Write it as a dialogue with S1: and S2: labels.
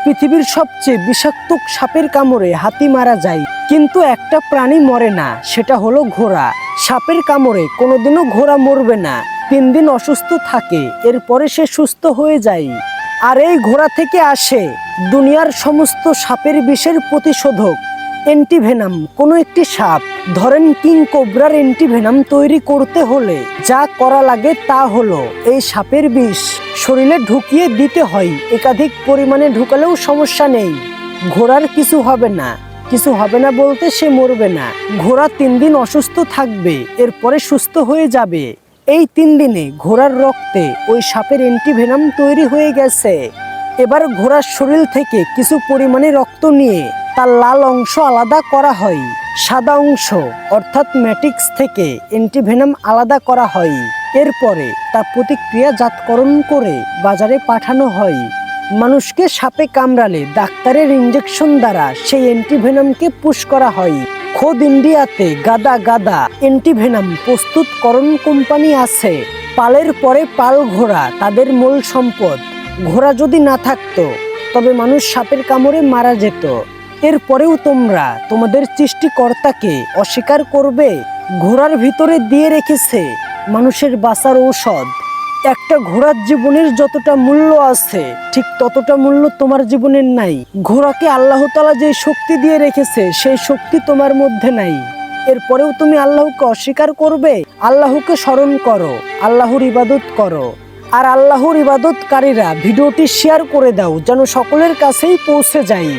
S1: পৃথিবীর সবচেয়ে বিষাক্ত সাপের কামড়ে হাতি মারা যায়, কিন্তু একটা প্রাণী মরে না, সেটা হলো ঘোড়া। সাপের কামড়ে কোনোদিনও ঘোড়া মরবে না, 3 দিন অসুস্থ থাকে, এরপরে সে সুস্থ হয়ে যায়। আর এই ঘোড়া থেকে আসে দুনিয়ার সমস্ত সাপের বিষের প্রতিশোধক অ্যান্টিভেনাম। কোনো একটি সাপ, ধরেন কিং কোবরার অ্যান্টিভেনাম তৈরি করতে হলে যা করা লাগে তা হলো এই সাপের বিষ শরীরে ঢুকিয়ে দিতে হয়। একাধিক পরিমাণে ঢুকালেও সমস্যা নেই, ঘোড়ার কিছু হবে না। কিছু হবে না বলতে সে মরবে না, ঘোড়া 3 দিন অসুস্থ থাকবে, এরপরে সুস্থ হয়ে যাবে। এই 3 দিনে ঘোড়ার রক্তে ওই সাপের অ্যান্টিভেনাম তৈরি হয়ে গেছে। এবার ঘোড়ার শরীর থেকে কিছু পরিমাণে রক্ত নিয়ে তার লাল অংশ আলাদা করা হয়, সাদা অংশ অর্থাৎ ম্যাট্রিক্স থেকে অ্যান্টিভেনাম আলাদা করা হয়। এরপরে তা প্রতিক্রিয়াজাতকরণ করে বাজারে পাঠানো হয়। মানুষকে সাপে কামড়ালে ডাক্তারের ইঞ্জেকশন দ্বারা সেই অ্যান্টিভেনামকে পুশ করা হয়। খোদ ইন্ডিয়াতে গাদা গাদা অ্যান্টিভেনাম প্রস্তুতকরণ কোম্পানি আছে। পালের পরে পাল ঘোড়া তাদের মূল সম্পদ। ঘোড়া যদি না থাকতো তবে মানুষ সাপের কামড়ে মারা যেত। এরপরেও তোমরা তোমাদের সৃষ্টিকর্তাকে অস্বীকার করবে? ঘোড়ার ভিতরে দিয়ে রেখেছে মানুষের বাঁচার ঔষধ। একটা ঘোড়ার জীবনের যতটা মূল্য আছে ঠিক ততটা মূল্য তোমার জীবনের নাই। ঘোড়াকে আল্লাহ তাআলা যে শক্তি দিয়ে রেখেছে সেই শক্তি তোমার মধ্যে নাই, এরপরেও তুমি আল্লাহকে অস্বীকার করবে? আল্লাহকে স্মরণ করো, আল্লাহর ইবাদত করো। আর আল্লাহর ইবাদতকারীরা ভিডিওটি শেয়ার করে দাও যেন সকলের কাছেই পৌঁছে যায়।